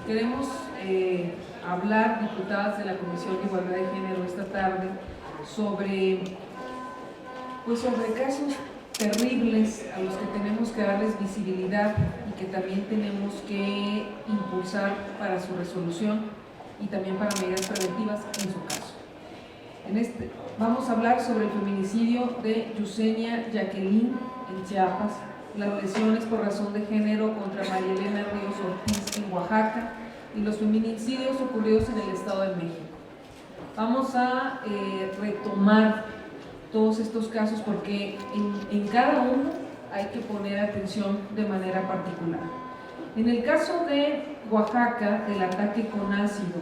Queremos hablar, diputadas de la Comisión de Igualdad de Género, esta tarde sobre casos terribles a los que tenemos que darles visibilidad y que también tenemos que impulsar para su resolución y también para medidas preventivas en su caso. Vamos a hablar sobre el feminicidio de Yusenia Jacqueline en Chiapas, las lesiones por razón de género contra María Elena Ríos Ortiz en Oaxaca y los feminicidios ocurridos en el Estado de México. Vamos a retomar todos estos casos porque en cada uno hay que poner atención de manera particular. En el caso de Oaxaca, del ataque con ácido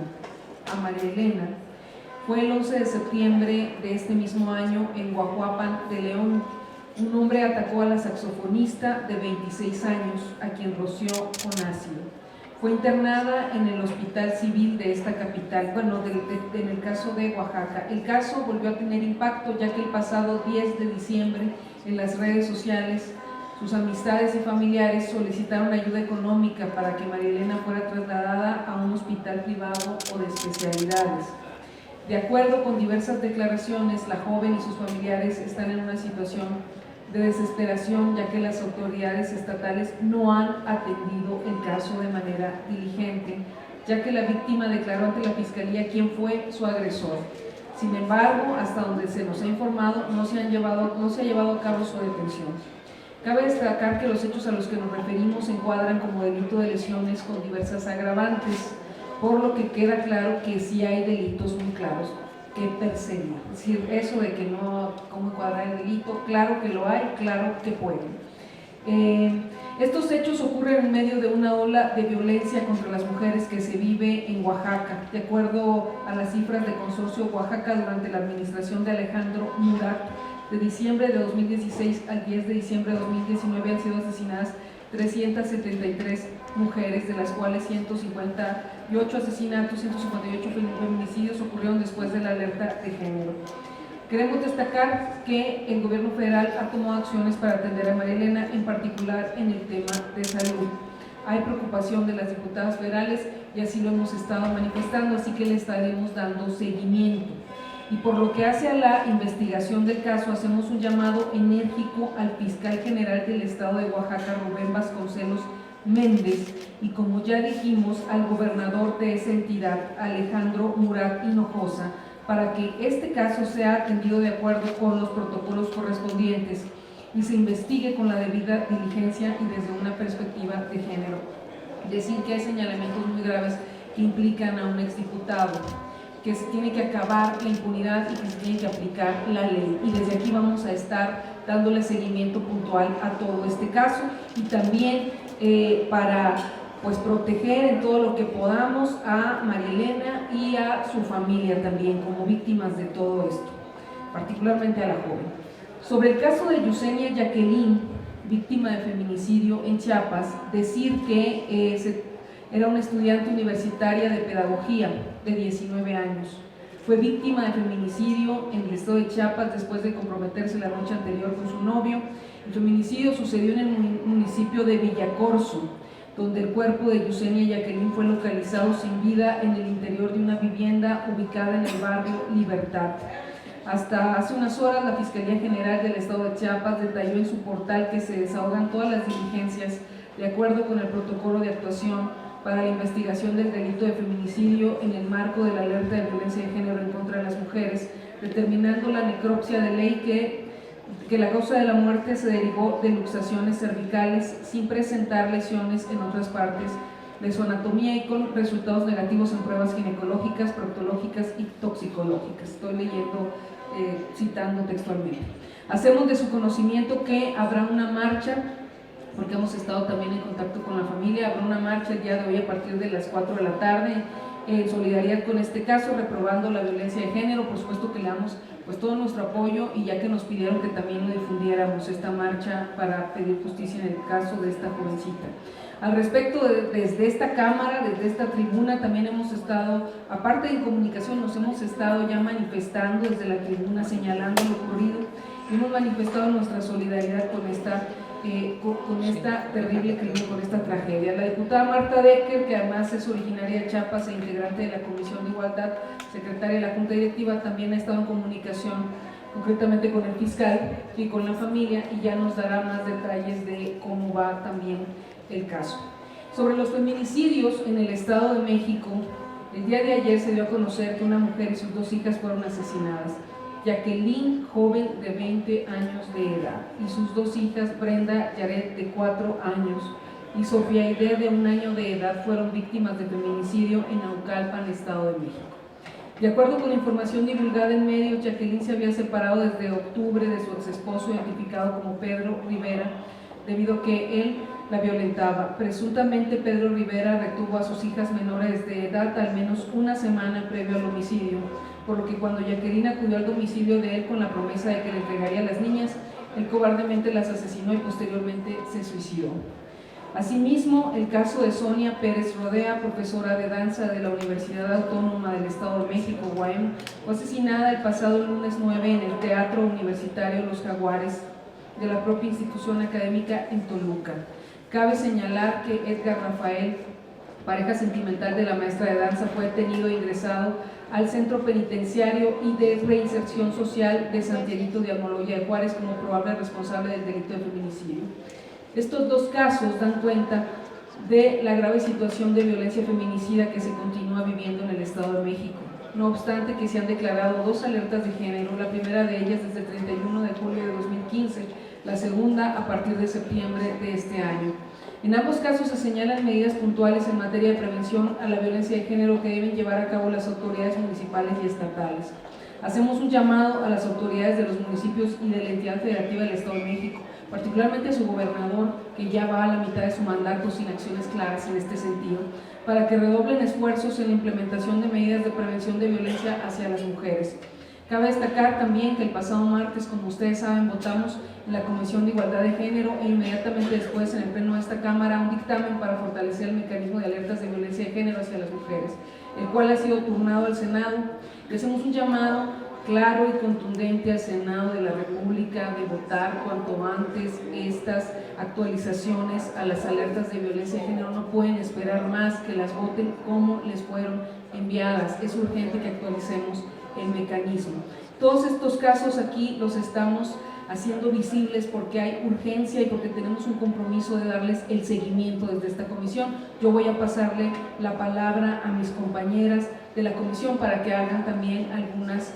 a María Elena, fue el 11 de septiembre de este mismo año en Guajuapan de León. Un hombre atacó a la saxofonista de 26 años, a quien roció con ácido. Fue internada en el Hospital Civil de esta capital, en el caso de Oaxaca. El caso volvió a tener impacto, ya que el pasado 10 de diciembre, en las redes sociales, sus amistades y familiares solicitaron ayuda económica para que María Elena fuera trasladada a un hospital privado o de especialidades. De acuerdo con diversas declaraciones, la joven y sus familiares están en una situación de desesperación, ya que las autoridades estatales no han atendido el caso de manera diligente, ya que la víctima declaró ante la Fiscalía quién fue su agresor. Sin embargo, hasta donde se nos ha informado, no se ha llevado a cabo su detención. Cabe destacar que los hechos a los que nos referimos se encuadran como delito de lesiones con diversas agravantes, por lo que queda claro que sí hay delitos muy claros que perseguir. Es decir, eso de que no, cómo encuadrar el delito, claro que lo hay, claro que pueden. Estos hechos ocurren en medio de una ola de violencia contra las mujeres que se vive en Oaxaca. De acuerdo a las cifras del Consorcio Oaxaca, durante la administración de Alejandro Murat, de diciembre de 2016 al 10 de diciembre de 2019 han sido asesinadas 373 mujeres, de las cuales 158 asesinatos, 158 feminicidios ocurrieron después de la alerta de género. Queremos destacar que el gobierno federal ha tomado acciones para atender a María Elena, en particular en el tema de salud. Hay preocupación de las diputadas federales y así lo hemos estado manifestando, así que le estaremos dando seguimiento. Y por lo que hace a la investigación del caso, hacemos un llamado enérgico al fiscal general del estado de Oaxaca, Rubén Vasconcelos Méndez, y como ya dijimos, al gobernador de esa entidad, Alejandro Murat Hinojosa, para que este caso sea atendido de acuerdo con los protocolos correspondientes y se investigue con la debida diligencia y desde una perspectiva de género. Decir que hay señalamientos muy graves que implican a un exdiputado, que se tiene que acabar la impunidad y que se tiene que aplicar la ley. Y desde aquí vamos a estar dándole seguimiento puntual a todo este caso y también para proteger en todo lo que podamos a María Elena y a su familia también como víctimas de todo esto, particularmente a la joven. Sobre el caso de Yusenia Jacqueline, víctima de feminicidio en Chiapas, decir que era una estudiante universitaria de pedagogía de 19 años. Fue víctima de feminicidio en el estado de Chiapas después de comprometerse la noche anterior con su novio. El feminicidio sucedió en el municipio de Villacorso, donde el cuerpo de Yusenia Jacqueline fue localizado sin vida en el interior de una vivienda ubicada en el barrio Libertad. Hasta hace unas horas, la Fiscalía General del Estado de Chiapas detalló en su portal que se desahogan todas las diligencias de acuerdo con el protocolo de actuación para la investigación del delito de feminicidio en el marco de la alerta de violencia de género en contra de las mujeres, determinando la necropsia de ley que la causa de la muerte se derivó de luxaciones cervicales sin presentar lesiones en otras partes de su anatomía y con resultados negativos en pruebas ginecológicas, proctológicas y toxicológicas. Estoy leyendo, citando textualmente. Hacemos de su conocimiento que habrá una marcha, porque hemos estado también en contacto con la familia, habrá una marcha el día de hoy a partir de las 4 de la tarde en solidaridad con este caso, reprobando la violencia de género. Por supuesto que le damos todo nuestro apoyo, y ya que nos pidieron que también lo difundiéramos, esta marcha para pedir justicia en el caso de esta jovencita. Al respecto, desde esta cámara, desde esta tribuna, también hemos estado, aparte de comunicación, nos hemos estado ya manifestando desde la tribuna, señalando lo ocurrido, y hemos manifestado nuestra solidaridad con esta con esta terrible crimen, con esta tragedia. La diputada Marta Decker, que además es originaria de Chiapas e integrante de la Comisión de Igualdad, secretaria de la Junta Directiva, también ha estado en comunicación concretamente con el fiscal y con la familia, y ya nos dará más detalles de cómo va también el caso. Sobre los feminicidios en el Estado de México, el día de ayer se dio a conocer que una mujer y sus 2 hijas fueron asesinadas. Jacqueline, joven de 20 años de edad, y sus 2 hijas, Brenda Yaret, de 4 años, y Sofía Aide, de 1 año de edad, fueron víctimas de feminicidio en Naucalpan, Estado de México. De acuerdo con la información divulgada en medios, Jacqueline se había separado desde octubre de su exesposo, identificado como Pedro Rivera, debido a que él la violentaba. Presuntamente Pedro Rivera retuvo a sus hijas menores de edad al menos 1 semana previo al homicidio, por lo que cuando Jacqueline acudió al domicilio de él con la promesa de que le entregaría a las niñas, él cobardemente las asesinó y posteriormente se suicidó. Asimismo, el caso de Sonia Pérez Rodea, profesora de danza de la Universidad Autónoma del Estado de México, UAM, fue asesinada el pasado lunes 9 en el Teatro Universitario Los Jaguares de la propia institución académica en Toluca. Cabe señalar que Edgar Rafael, pareja sentimental de la maestra de danza, fue detenido e ingresado al Centro Penitenciario y de Reinserción Social de Santiaguito de Almoloya de Juárez como probable responsable del delito de feminicidio. Estos 2 casos dan cuenta de la grave situación de violencia feminicida que se continúa viviendo en el Estado de México. No obstante que se han declarado 2 alertas de género, la primera de ellas desde el 31 de julio de 2015, la segunda a partir de septiembre de este año. En ambos casos se señalan medidas puntuales en materia de prevención a la violencia de género que deben llevar a cabo las autoridades municipales y estatales. Hacemos un llamado a las autoridades de los municipios y de la entidad federativa del Estado de México, particularmente a su gobernador, que ya va a la mitad de su mandato sin acciones claras en este sentido, para que redoblen esfuerzos en la implementación de medidas de prevención de violencia hacia las mujeres. Cabe destacar también que el pasado martes, como ustedes saben, votamos en la Comisión de Igualdad de Género e inmediatamente después en el pleno de esta Cámara un dictamen para fortalecer el mecanismo de alertas de violencia de género hacia las mujeres, el cual ha sido turnado al Senado. Le hacemos un llamado claro y contundente al Senado de la República de votar cuanto antes estas actualizaciones a las alertas de violencia de género. No pueden esperar más, que las voten como les fueron enviadas. Es urgente que actualicemos el mecanismo. Todos estos casos aquí los estamos haciendo visibles porque hay urgencia y porque tenemos un compromiso de darles el seguimiento desde esta comisión. Yo voy a pasarle la palabra a mis compañeras de la comisión para que hagan también algunas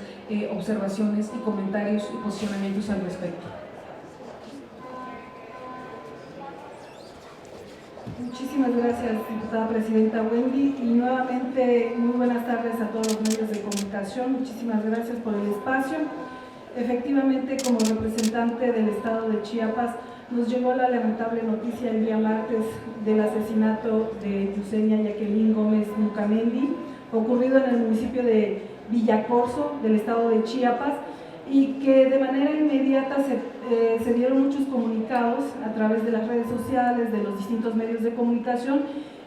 observaciones y comentarios y posicionamientos al respecto. Muchísimas gracias, diputada presidenta Wendy, y nuevamente muy buenas tardes a todos los medios de comunicación. Muchísimas gracias por el espacio. Efectivamente, como representante del estado de Chiapas, nos llegó la lamentable noticia el día martes del asesinato de Yusenia Jacqueline Gómez Mucamendi, ocurrido en el municipio de Villacorso del estado de Chiapas, y que de manera inmediata se dieron muchos comunicados a través de las redes sociales, de los distintos medios de comunicación,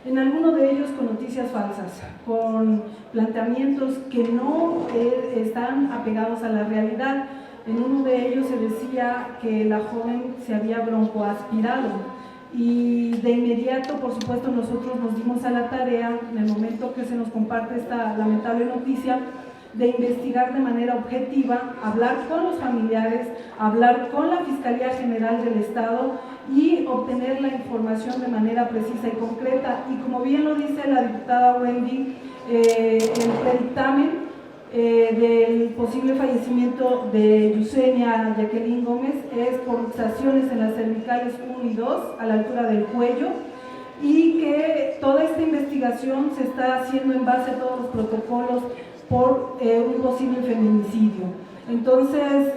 en algunos de ellos con noticias falsas, con planteamientos que no están apegados a la realidad. En uno de ellos se decía que la joven se había broncoaspirado, y de inmediato, por supuesto, nosotros nos dimos a la tarea, en el momento que se nos comparte esta lamentable noticia, de investigar de manera objetiva, hablar con los familiares, hablar con la Fiscalía General del Estado y obtener la información de manera precisa y concreta. Y como bien lo dice la diputada Wendy, el predictamen del posible fallecimiento de Yusenia Jacqueline Gómez es por luxaciones en las cervicales 1 y 2 a la altura del cuello, y que toda esta investigación se está haciendo en base a todos los protocolos por un posible feminicidio. Entonces,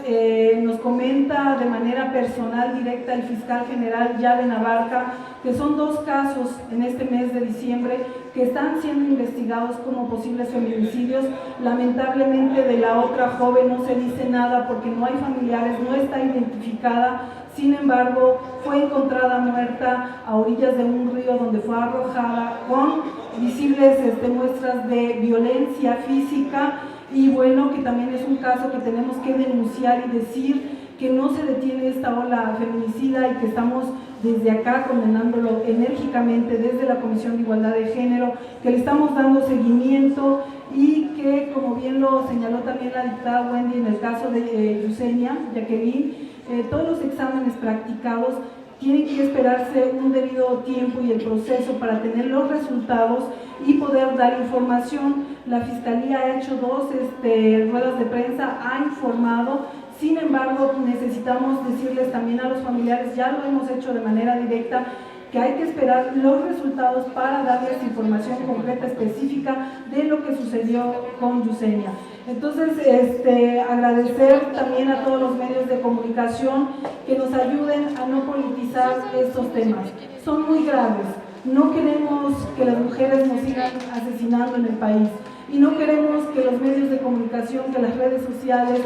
nos comenta de manera personal directa el fiscal general ya de Navarca que son 2 casos en este mes de diciembre que están siendo investigados como posibles feminicidios. Lamentablemente de la otra joven no se dice nada porque no hay familiares, no está identificada. Sin embargo, fue encontrada muerta a orillas de un río donde fue arrojada con visibles muestras de violencia física, y bueno, que también es un caso que tenemos que denunciar y decir que no se detiene esta ola feminicida y que estamos desde acá condenándolo enérgicamente desde la Comisión de Igualdad de Género, que le estamos dando seguimiento y que, como bien lo señaló también la diputada Wendy en el caso de Yesenia Jacqueline, todos los exámenes practicados tienen que esperarse un debido tiempo y el proceso para tener los resultados y poder dar información. La Fiscalía ha hecho 2 ruedas de prensa, ha informado. Sin embargo, necesitamos decirles también a los familiares, ya lo hemos hecho de manera directa, que hay que esperar los resultados para darles información concreta, específica de lo que sucedió con Yesenia. Entonces, agradecer también a todos los medios de comunicación que nos ayuden a no politizar estos temas. Son muy graves. No queremos que las mujeres nos sigan asesinando en el país y no queremos que los medios de comunicación, que las redes sociales,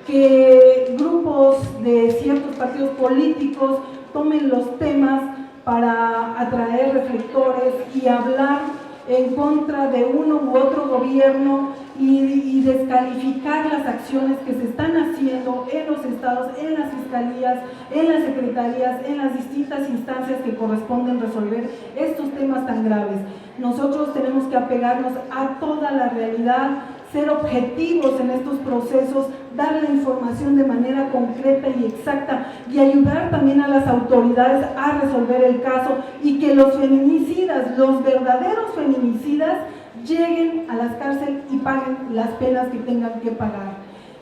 que grupos de ciertos partidos políticos tomen los temas para atraer reflectores y hablar en contra de uno u otro gobierno y descalificar las acciones que se están haciendo en los estados, en las fiscalías, en las secretarías, en las distintas instancias que corresponden resolver estos temas tan graves. Nosotros tenemos que apegarnos a toda la realidad, ser objetivos en estos procesos, dar la información de manera concreta y exacta y ayudar también a las autoridades a resolver el caso y que los feminicidas, los verdaderos feminicidas, lleguen a las cárceles y paguen las penas que tengan que pagar.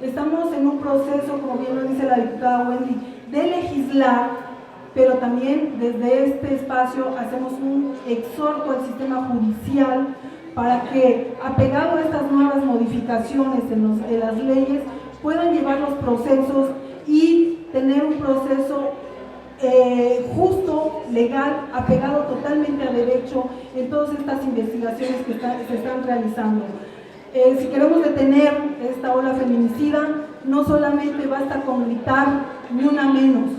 Estamos en un proceso, como bien lo dice la diputada Wendy, de legislar, pero también desde este espacio hacemos un exhorto al sistema judicial para que, apegado a estas nuevas modificaciones en las leyes, puedan llevar los procesos y tener un proceso justo, legal, apegado totalmente a derecho en todas estas investigaciones que se están realizando. Si queremos detener esta ola feminicida, no solamente basta con gritar ni una menos,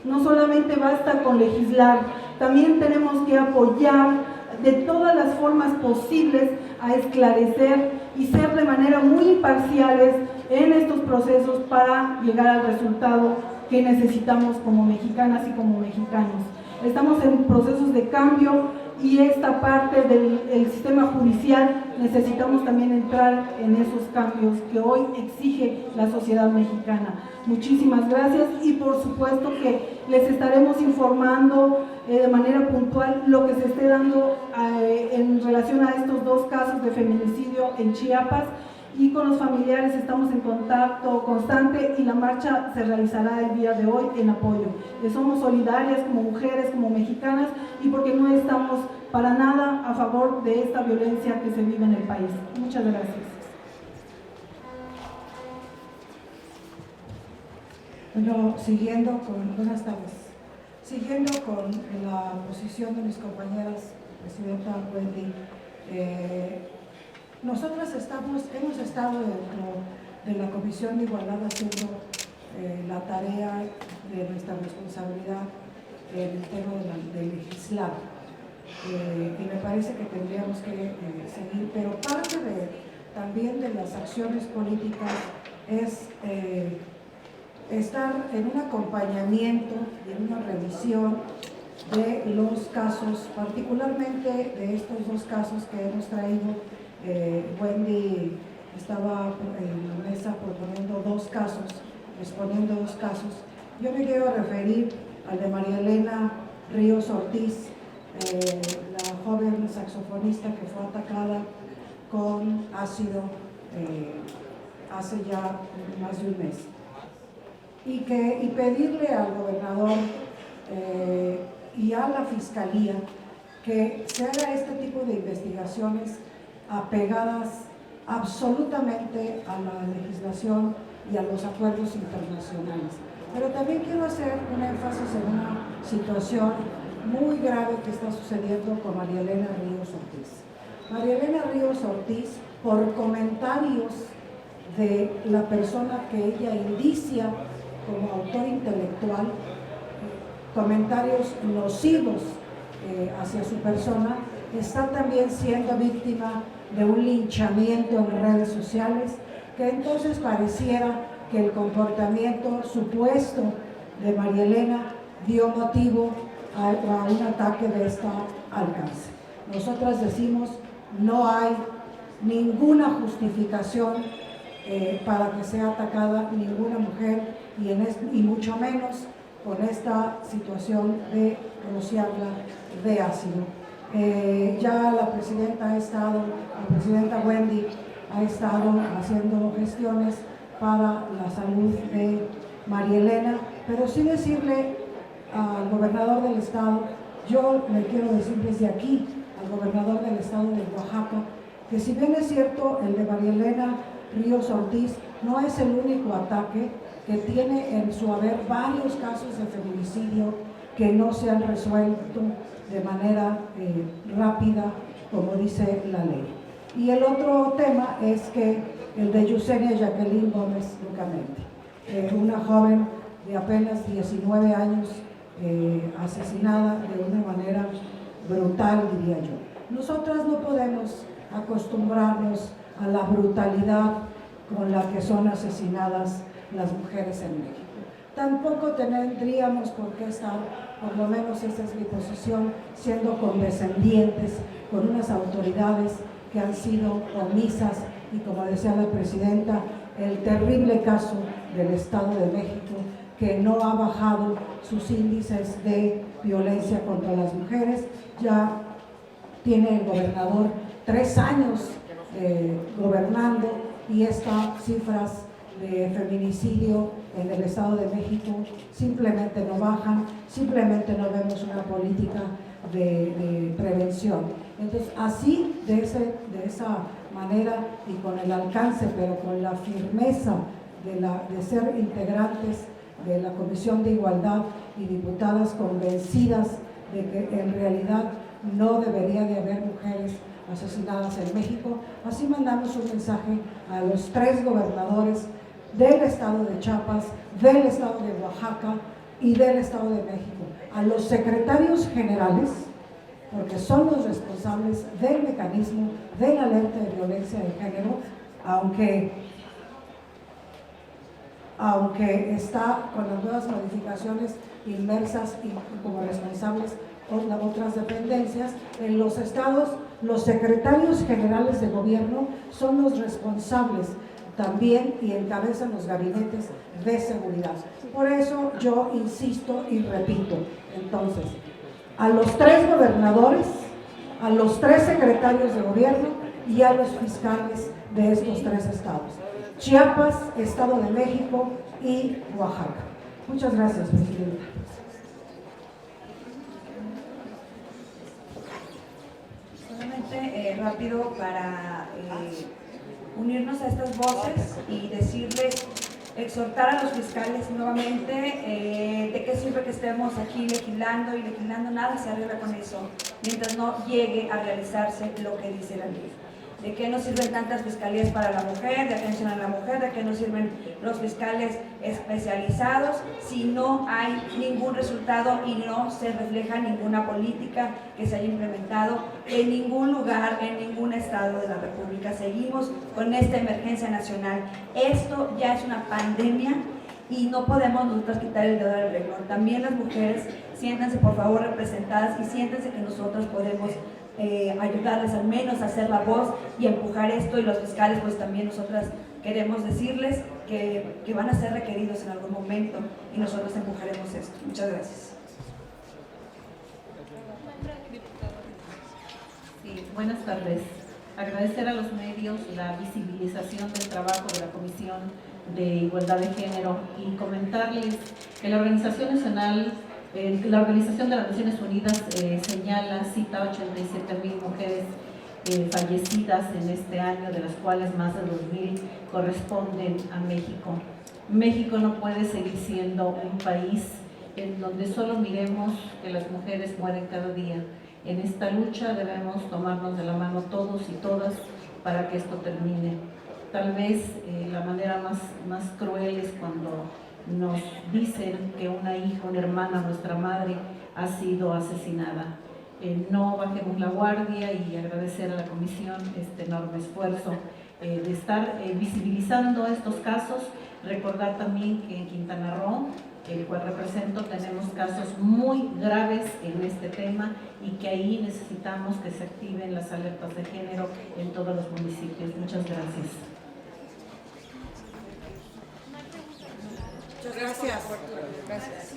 no solamente basta con legislar, también tenemos que apoyar de todas las formas posibles a esclarecer y ser de manera muy imparciales en estos procesos para llegar al resultado que necesitamos como mexicanas y como mexicanos. Estamos en procesos de cambio y esta parte del sistema judicial necesitamos también entrar en esos cambios que hoy exige la sociedad mexicana. Muchísimas gracias y por supuesto que les estaremos informando de manera puntual lo que se esté dando en relación a estos 2 casos de feminicidio en Chiapas, y con los familiares estamos en contacto constante y la marcha se realizará el día de hoy en apoyo. Somos solidarias como mujeres, como mexicanas, y porque no estamos para nada a favor de esta violencia que se vive en el país. Muchas gracias. Bueno, buenas tardes. Siguiendo con la posición de mis compañeras, presidenta Wendy, nosotras hemos estado dentro de la Comisión de Igualdad haciendo la tarea de nuestra responsabilidad en el tema de legislar. Y me parece que tendríamos que seguir, pero parte también de las acciones políticas es estar en un acompañamiento y en una revisión de los casos, particularmente de estos 2 casos que hemos traído. Wendy estaba en la mesa proponiendo 2 casos, exponiendo 2 casos. Yo me quiero referir al de María Elena Ríos Ortiz, la joven saxofonista que fue atacada con ácido hace ya más de un mes. Y pedirle al gobernador y a la Fiscalía que se haga este tipo de investigaciones apegadas absolutamente a la legislación y a los acuerdos internacionales. Pero también quiero hacer un énfasis en una situación muy grave que está sucediendo con María Elena Ríos Ortiz. María Elena Ríos Ortiz, por comentarios de la persona que ella indicia como autor intelectual, comentarios nocivos hacia su persona, está también siendo víctima de un linchamiento en redes sociales, que entonces pareciera que el comportamiento supuesto de María Elena dio motivo a un ataque de esta alcance. Nosotras decimos, no hay ninguna justificación para que sea atacada ninguna mujer y mucho menos con esta situación de rociarla de ácido. Ya la presidenta Wendy ha estado haciendo gestiones para la salud de María Elena, pero sí decirle al gobernador del estado, yo le quiero decir desde aquí al gobernador del estado de Oaxaca, que si bien es cierto el de María Elena Ríos Ortiz no es el único ataque, que tiene en su haber varios casos de feminicidio que no se han resuelto de manera rápida, como dice la ley. Y el otro tema es que el de Yusenia Jacqueline Gómez Lucamente, una joven de apenas 19 años asesinada de una manera brutal, diría yo. Nosotras no podemos acostumbrarnos a la brutalidad con la que son asesinadas las mujeres en México. Tampoco tendríamos por qué estar, por lo menos esa es mi posición, siendo condescendientes con unas autoridades que han sido omisas y, como decía la presidenta, el terrible caso del Estado de México, que no ha bajado sus índices de violencia contra las mujeres. Ya tiene el gobernador 3 años gobernando y estas cifras de feminicidio en el Estado de México simplemente no bajan, simplemente no vemos una política de prevención. Entonces, así, de esa manera y con el alcance, pero con la firmeza de ser integrantes de la Comisión de Igualdad y diputadas convencidas de que en realidad no debería de haber mujeres asesinadas en México, así mandamos un mensaje a los 3 gobernadores del estado de Chiapas, del estado de Oaxaca y del estado de México, a los secretarios generales, porque son los responsables del mecanismo de la alerta de violencia de género, aunque está con las nuevas modificaciones inmersas y como responsables otras dependencias. En los estados, los secretarios generales de gobierno son los responsables también y encabezan los gabinetes de seguridad. Por eso yo insisto y repito, entonces, a los 3 gobernadores, a los 3 secretarios de gobierno y a los fiscales de estos 3 estados: Chiapas, Estado de México y Oaxaca. Muchas gracias, presidenta. Solamente rápido para unirnos a estas voces y decirles, exhortar a los fiscales nuevamente, de qué sirve que estemos aquí legislando y legislando, nada se arregla con eso, mientras no llegue a realizarse lo que dice la ley. ¿De qué nos sirven tantas fiscalías para la mujer, de atención a la mujer? ¿De qué nos sirven los fiscales especializados si no hay ningún resultado y no se refleja ninguna política que se haya implementado en ningún lugar, en ningún estado de la República? Seguimos con esta emergencia nacional. Esto ya es una pandemia y no podemos nosotros quitar el dedo del renglón. También las mujeres, siéntanse por favor representadas y siéntanse que nosotros podemos ayudarles al menos a hacer la voz y empujar esto, y los fiscales pues también nosotras queremos decirles que van a ser requeridos en algún momento y nosotros empujaremos esto. Muchas gracias. Sí, buenas tardes. Agradecer a los medios la visibilización del trabajo de la Comisión de Igualdad de Género y comentarles que la Organización de las Naciones Unidas cita 87,000 mujeres fallecidas en este año, de las cuales más de 2,000 corresponden a México. México no puede seguir siendo un país en donde solo miremos que las mujeres mueren cada día. En esta lucha debemos tomarnos de la mano todos y todas para que esto termine. Tal vez la manera más cruel es cuando nos dicen que una hija, una hermana, nuestra madre, ha sido asesinada. no bajemos la guardia y agradecer a la comisión este enorme esfuerzo de estar visibilizando estos casos. Recordar también que en Quintana Roo, el cual represento, tenemos casos muy graves en este tema y que ahí necesitamos que se activen las alertas de género en todos los municipios. Muchas gracias. Muchas gracias. Gracias.